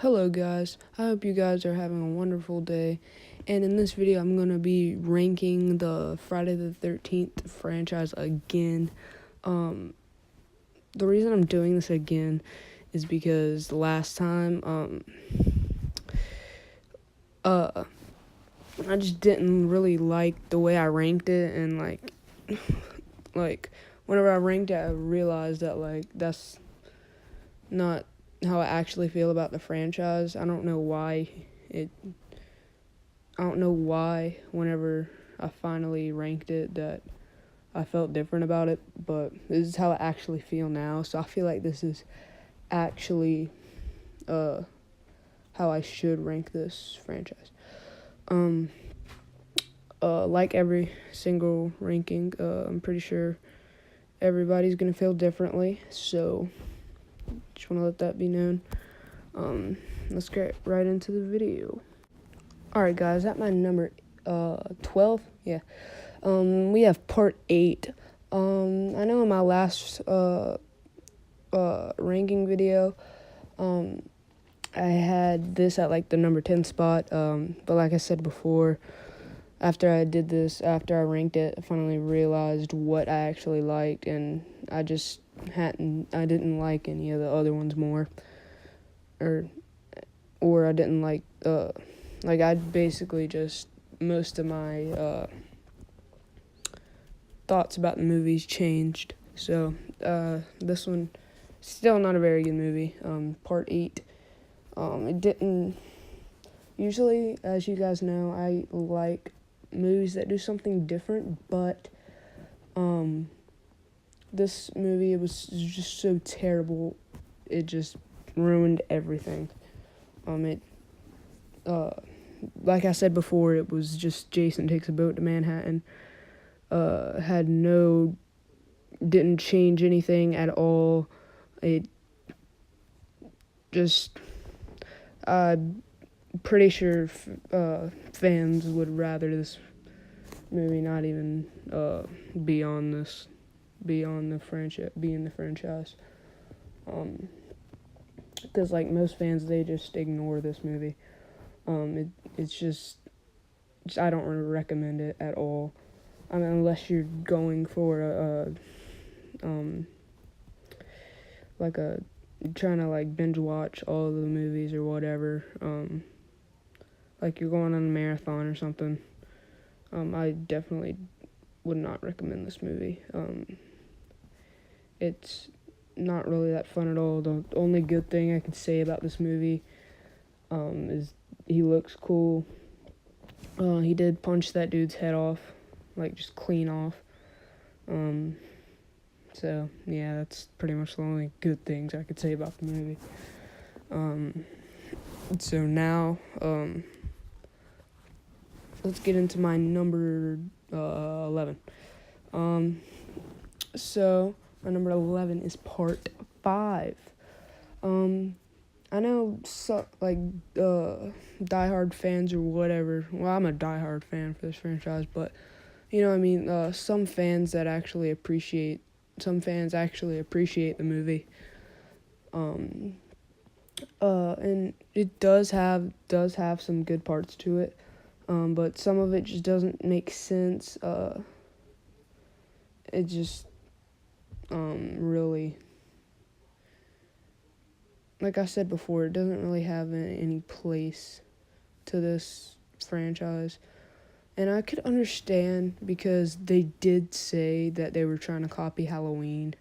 Hello guys, I hope you guys are having a wonderful day, and in this video I'm going to be ranking the Friday the 13th franchise again. The reason I'm doing this again is because last time, I just didn't really like the way I ranked it, and like, whenever I ranked it I realized that, that's not how I actually feel about the franchise. I don't know why whenever I finally ranked it that I felt different about it, but this is how I actually feel now. So I feel like this is actually how I should rank this franchise. Like every single ranking, I'm pretty sure everybody's gonna feel differently, so just want to let that be known. Let's get right into the video. Alright guys, at my number 12, we have part 8. I know in my last ranking video, I had this at like the number 10 spot, but like I said before, after I ranked it, I finally realized what I actually liked, and I didn't like any of the other ones more, or I didn't like, I basically just, most of my thoughts about the movies changed. So this one, still not a very good movie. Part 8, it didn't, usually, as you guys know, I like movies that do something different, but this movie, it was just so terrible, it just ruined everything. Like I said before, it was just Jason takes a boat to Manhattan. Didn't change anything at all. It just, pretty sure fans would rather this movie not even be in the franchise. Because like most fans, they just ignore this movie. It's just I don't recommend it at all. I mean, unless you're going for trying to like binge watch all of the movies or whatever. Like you're going on a marathon or something. I definitely would not recommend this movie. It's not really that fun at all. The only good thing I can say about this movie is he looks cool. He did punch that dude's head off, like just clean off. So yeah, that's pretty much the only good things I could say about the movie. So now, let's get into my number 11. So my number 11 is part 5. I know diehard fans or whatever. Well, I'm a diehard fan for this franchise, but you know what I mean. Some fans actually appreciate the movie. And it does have some good parts to it. But some of it just doesn't make sense. It just really, like I said before, it doesn't really have any place to this franchise. And I could understand because they did say that they were trying to copy Halloween.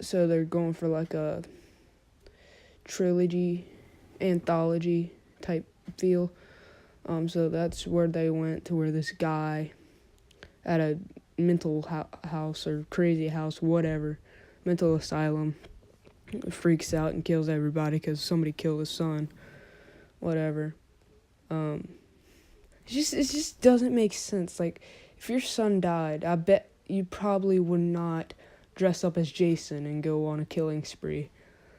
So they're going for like a trilogy, anthology type feel. So that's where they went to, where this guy at a mental house or crazy house, whatever, mental asylum, freaks out and kills everybody because somebody killed his son, whatever. It just doesn't make sense. Like, if your son died, I bet you probably would not dress up as Jason and go on a killing spree.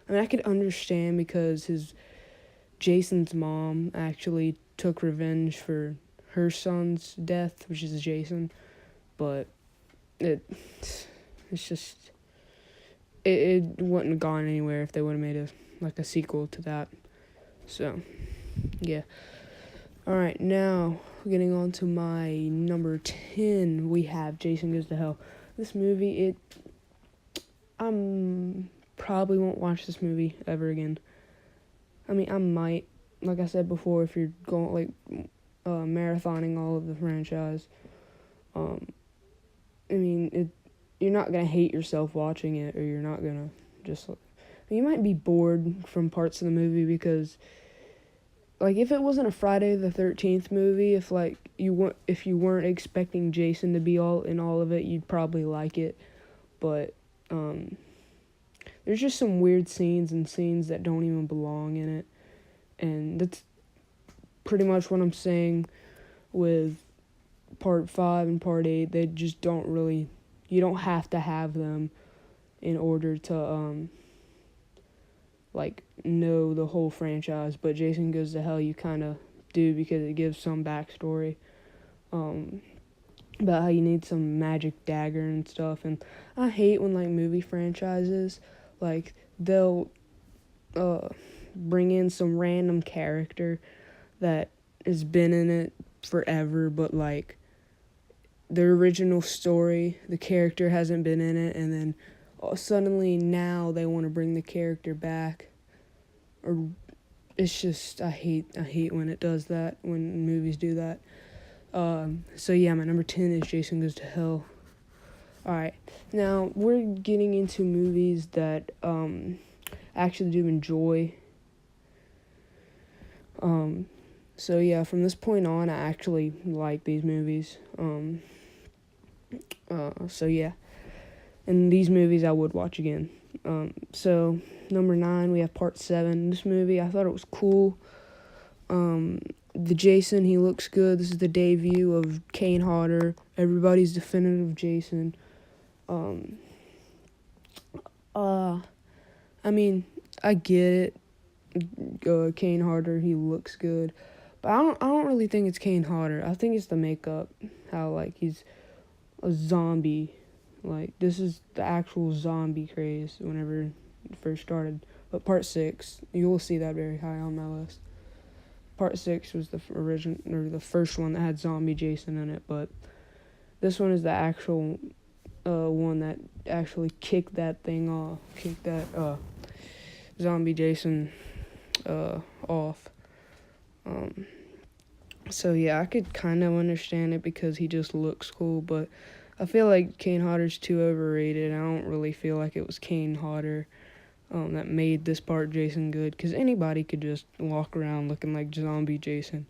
I mean, I could understand because Jason's mom actually took revenge for her son's death, which is Jason, but it's just, it wouldn't have gone anywhere if they would have made a sequel to that. So, yeah. All right, now getting on to my number 10, we have Jason Goes to Hell. This movie, probably won't watch this movie ever again. I mean, I might, like I said before, if you're going marathoning all of the franchise. I mean, you're not gonna hate yourself watching it, or you're not gonna just. You might be bored from parts of the movie because, like, if it wasn't a Friday the 13th movie, if you weren't expecting Jason to be in all of it, you'd probably like it. But there's just some weird scenes that don't even belong in it, and that's pretty much what I'm saying with part 5 and part 8. They just don't really. You don't have to have them in order to know the whole franchise, but Jason Goes to Hell you kind of do because it gives some backstory about how you need some magic dagger and stuff. And I hate when movie franchises they'll bring in some random character that has been in it forever, but the original story, the character hasn't been in it, and then suddenly now they want to bring the character back. Or it's just I hate when it does that, when movies do that. So yeah, my number 10 is Jason Goes to Hell. Alright, now we're getting into movies that I actually do enjoy. So yeah, from this point on I actually like these movies. So yeah. And these movies I would watch again. So number 9, we have part 7. This movie, I thought it was cool. The Jason, he looks good. This is the debut of Kane Hodder, everybody's definitive Jason. I mean, I get it. Kane Hodder, he looks good. But I don't really think it's Kane Hodder. I think it's the makeup. How he's a zombie. This is the actual zombie craze whenever it first started. But part 6, you will see that very high on my list. Part 6 was the first one that had zombie Jason in it, but this one is the actual one that actually kicked that thing off. Kicked that zombie Jason off. So yeah, I could kind of understand it because he just looks cool, but I feel like Kane Hodder's too overrated. I don't really feel like it was Kane Hodder that made this part Jason good, because anybody could just walk around looking like zombie Jason.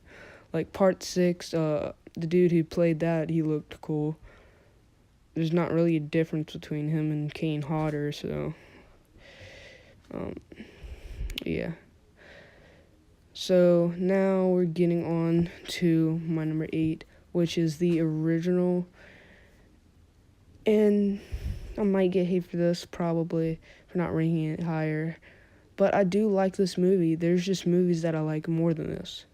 Part 6, the dude who played that, he looked cool. There's not really a difference between him and Kane Hodder, so yeah. So now we're getting on to my number 8, which is the original. And I might get hate for this, probably, for not ranking it higher. But I do like this movie. There's just movies that I like more than this.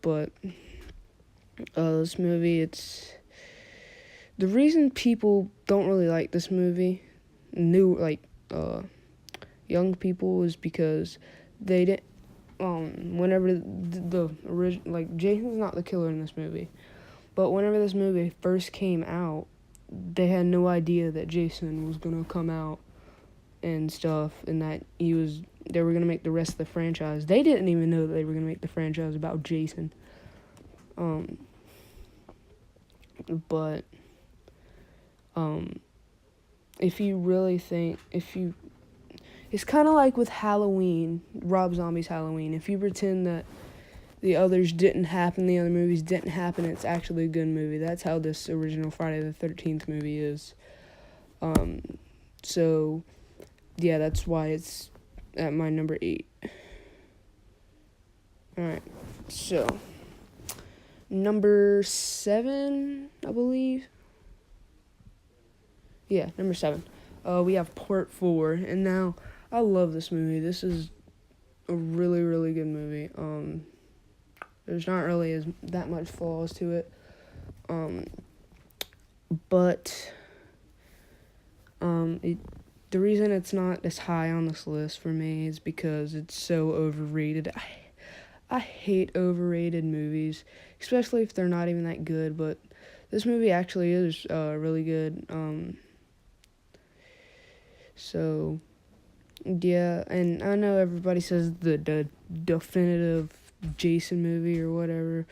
But this movie, it's... The reason people don't really like this movie, young people, is because they didn't... whenever the original... Jason's not the killer in this movie. But whenever this movie first came out, they had no idea that Jason was gonna come out and stuff, and that they were gonna make the rest of the franchise. They didn't even know that they were gonna make the franchise about Jason. But if you really think, it's kind of like with Halloween, Rob Zombie's Halloween. If you pretend that the others didn't happen, the other movies didn't happen, it's actually a good movie. That's how this original Friday the 13th movie is. So, yeah, that's why it's at my number 8. Alright, so, number 7, I believe. Yeah, number 7. We have part 4, and now, I love this movie. This is a really, really good movie. There's not really that much flaws to it. But the reason it's not as high on this list for me is because it's so overrated. I hate overrated movies, especially if they're not even that good, but this movie actually is really good. So yeah, and I know everybody says the definitive Jason movie or whatever.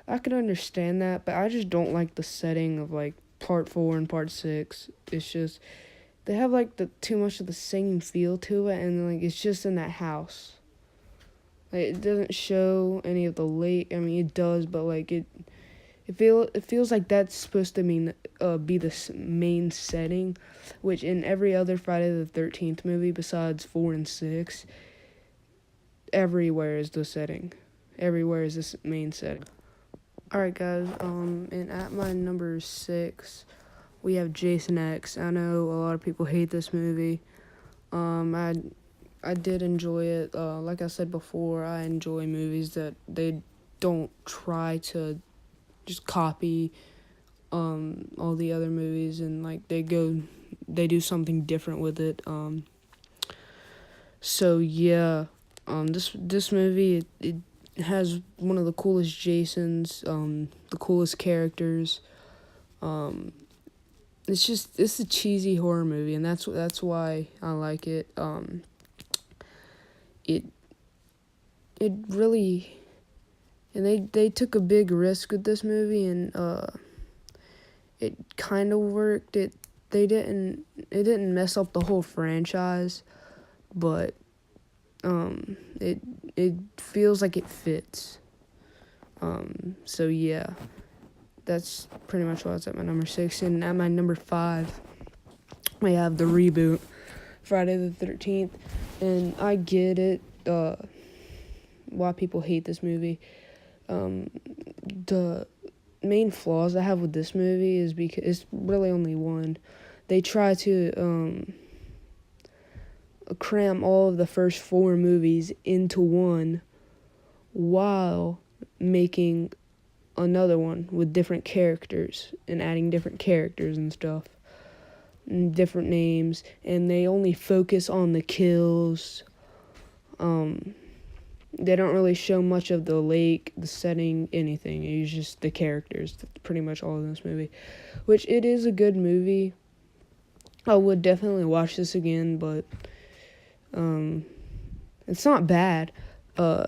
I could understand that, but I just don't like the setting of like part 4 and part 6. It's just they have like the too much of the same feel to it, and like it's just in that house. Like, it doesn't show any of the lake. I mean, it does, but like it feels like that's supposed to be the main setting, which in every other Friday the 13th movie besides 4 and 6, everywhere is the setting. Everywhere is this main setting. All right, guys. And at my number 6, we have Jason X. I know a lot of people hate this movie. I did enjoy it. Like I said before, I enjoy movies that they don't try to just copy all the other movies, and like they do something different with it. So yeah, this movie it has one of the coolest Jasons, the coolest characters. It's a cheesy horror movie, and that's why I like it. It really, and they took a big risk with this movie, and it kind of worked. It didn't mess up the whole franchise, but it feels like it fits. So yeah, that's pretty much what's at my number 6. And at my number 5, we have the reboot, Friday the 13th. And I get it, why people hate this movie. The main flaws I have with this movie is because it's really only one. They try to cram all of the first 4 movies into one while making another one with different characters and adding different characters and stuff and different names, and they only focus on the kills. They don't really show much of the lake, the setting, anything. It's just the characters. That's pretty much all in this movie, which it is a good movie. I would definitely watch this again, but it's not bad. The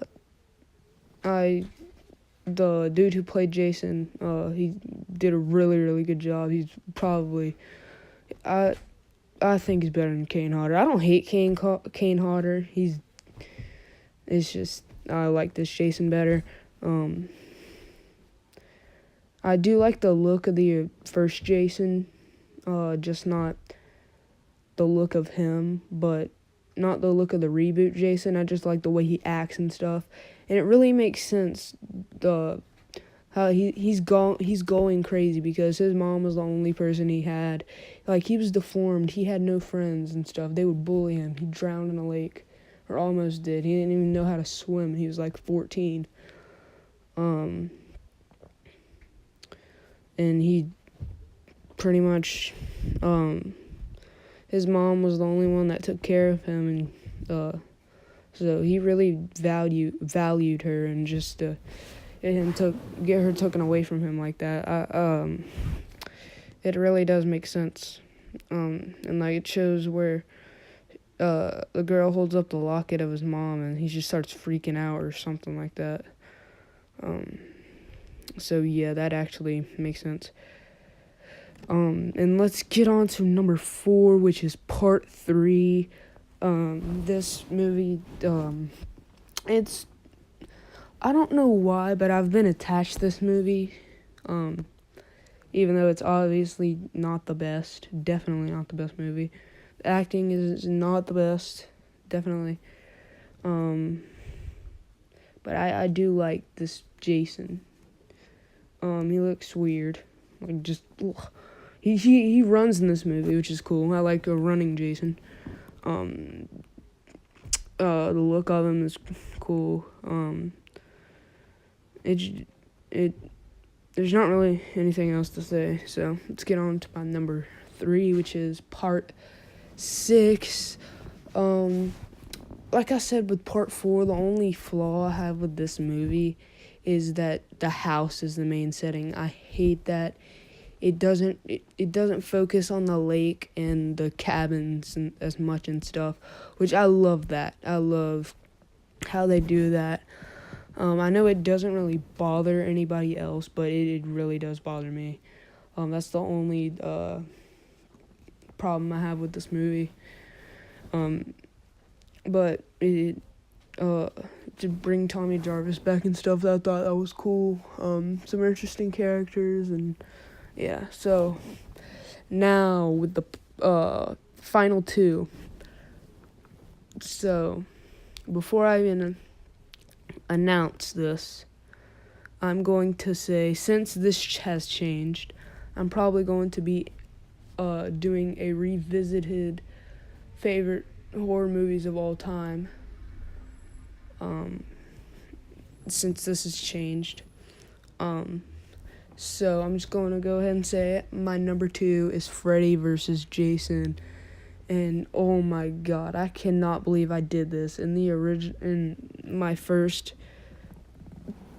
dude who played Jason, he did a really, really good job. He's probably, I think he's better than Kane Hodder. I don't hate Kane Hodder. It's just, I like this Jason better. I do like the look of the first Jason, just not the look of him, but not the look of the reboot Jason. I just like the way he acts and stuff, and it really makes sense. How he's going crazy because his mom was the only person he had. Like, he was deformed. He had no friends and stuff. They would bully him. He drowned in a lake, or almost did. He didn't even know how to swim. He was like 14. And he pretty much, his mom was the only one that took care of him, and so he really valued her, and just get her taken away from him like that. It really does make sense. And like, it shows where the girl holds up the locket of his mom, and he just starts freaking out or something like that. So yeah, that actually makes sense. And let's get on to number 4, which is part 3. This movie, it's, I don't know why, but I've been attached to this movie, even though it's obviously not the best. Definitely not the best movie. The acting is not the best, definitely. But I do like this Jason. He looks weird, like, just, ugh. He runs in this movie, which is cool. I like a running Jason. The look of him is cool. There's not really anything else to say, so let's get on to my number 3, which is part 6. Like I said with part 4, the only flaw I have with this movie is that the house is the main setting. I hate that. It doesn't focus on the lake and the cabins and as much and stuff, which I love that. I love how they do that. I know it doesn't really bother anybody else, but it really does bother me. That's the only problem I have with this movie. But to bring Tommy Jarvis back and stuff, I thought that was cool. Some interesting characters, and yeah. So now with the final 2. So before I even announce this, I'm going to say, since this has changed, I'm probably going to be doing a revisited favorite horror movies of all time. Since this has changed. So I'm just going to go ahead and say it. My number 2 is Freddy vs. Jason. And oh my god, I cannot believe I did this. In my first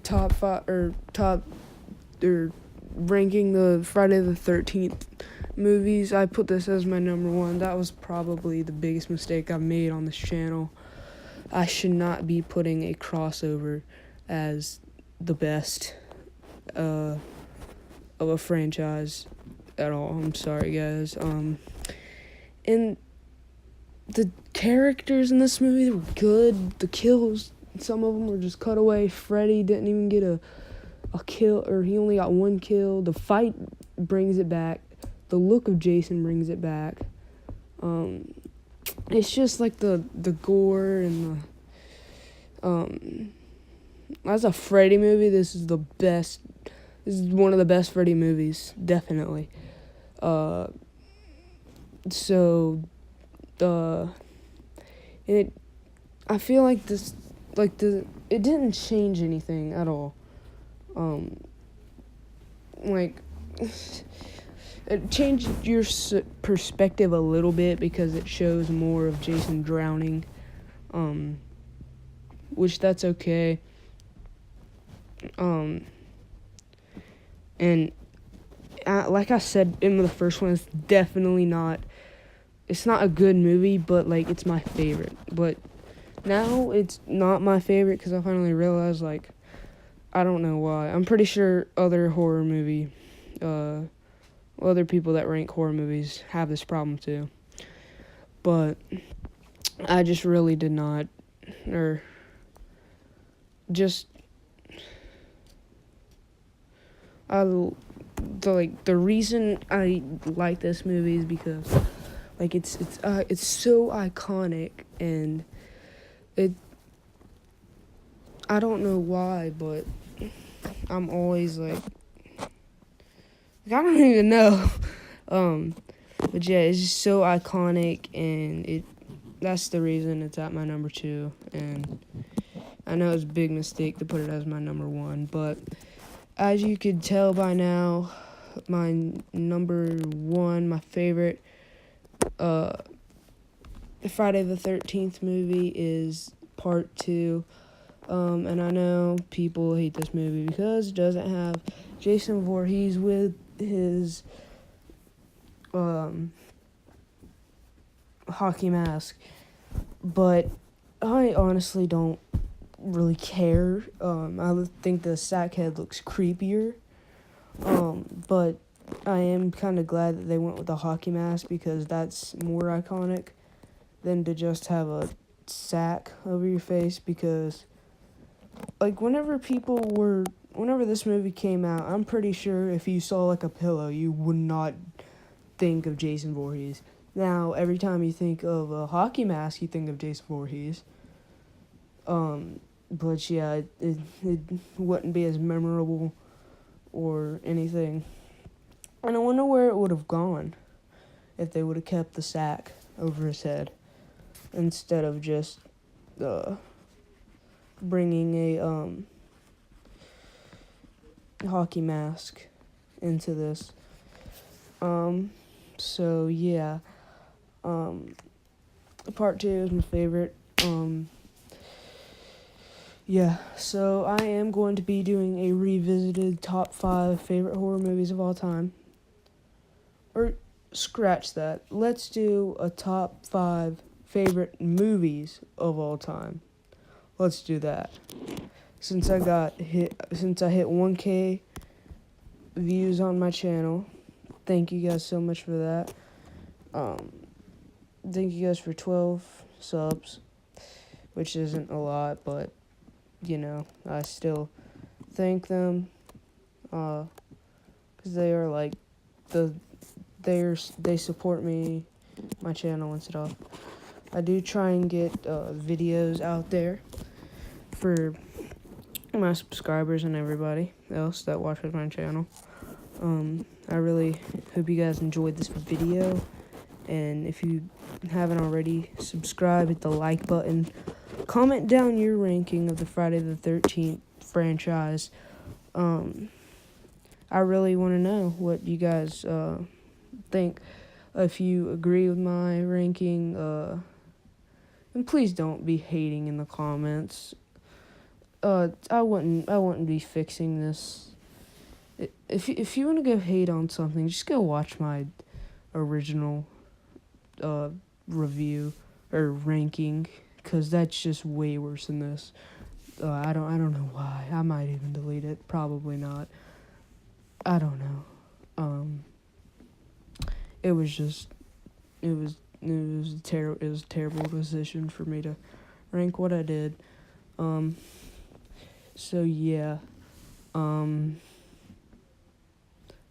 top 5 or ranking the Friday the 13th movies, I put this as my number 1. That was probably the biggest mistake I've made on this channel. I should not be putting a crossover as the best of a franchise at all. I'm sorry, guys. And the characters in this movie were good. The kills, some of them were just cut away. Freddy didn't even get a kill, or he only got 1 kill. The fight brings it back. The look of Jason brings it back. It's just like the gore and the as a Freddy movie, this is the best. This is one of the best Freddy movies, definitely. I feel like this, it didn't change anything at all. It changed your perspective a little bit because it shows more of Jason drowning, which that's okay. And like I said in the first one, it's not a good movie, but like it's my favorite. But now it's not my favorite because I finally realized, like, I don't know why. I'm pretty sure other people that rank horror movies have this problem too. But I just really did not, or just the reason I like this movie is because like it's so iconic, and I don't know why, but I'm always like I don't even know. But yeah, it's just so iconic, and that's the reason it's at my number 2. And I know it's a big mistake to put it as my number 1, but as you could tell by now, my number 1, my favorite Friday the 13th movie is part 2. And I know people hate this movie because it doesn't have Jason Voorhees with his hockey mask, but I honestly don't really care. I think the sack head looks creepier, but I am kind of glad that they went with the hockey mask because that's more iconic than to just have a sack over your face. Because like whenever this movie came out, I'm pretty sure if you saw like a pillow, you would not think of Jason Voorhees. Now, every time you think of a hockey mask, you think of Jason Voorhees. But yeah, it wouldn't be as memorable or anything. And I wonder where it would have gone if they would have kept the sack over his head instead of just bringing a hockey mask into this. So yeah. Part 2 is my favorite. Yeah, so I am going to be doing a revisited top 5 favorite horror movies of all time. Or scratch that. Let's do a top 5 favorite movies of all time. Let's do that. Since I hit 1K views on my channel, thank you guys so much for that. Thank you guys for 12 subs, which isn't a lot, but I still thank them, because they are like they support me, my channel and stuff. I do try and get videos out there for my subscribers and everybody else that watches my channel. I really hope you guys enjoyed this video, and if you haven't already, subscribe, hit the like button, comment down your ranking of the Friday the 13th franchise. I really want to know what you guys think. If you agree with my ranking, and please don't be hating in the comments. I wouldn't be fixing this. If you want to go hate on something, just go watch my original review or ranking, because that's just way worse than this. I don't know why. I might even delete it. Probably not. I don't know. It was a terrible decision for me to rank what I did. So yeah.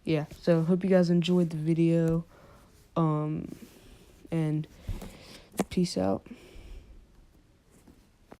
Yeah, so hope you guys enjoyed the video. And peace out.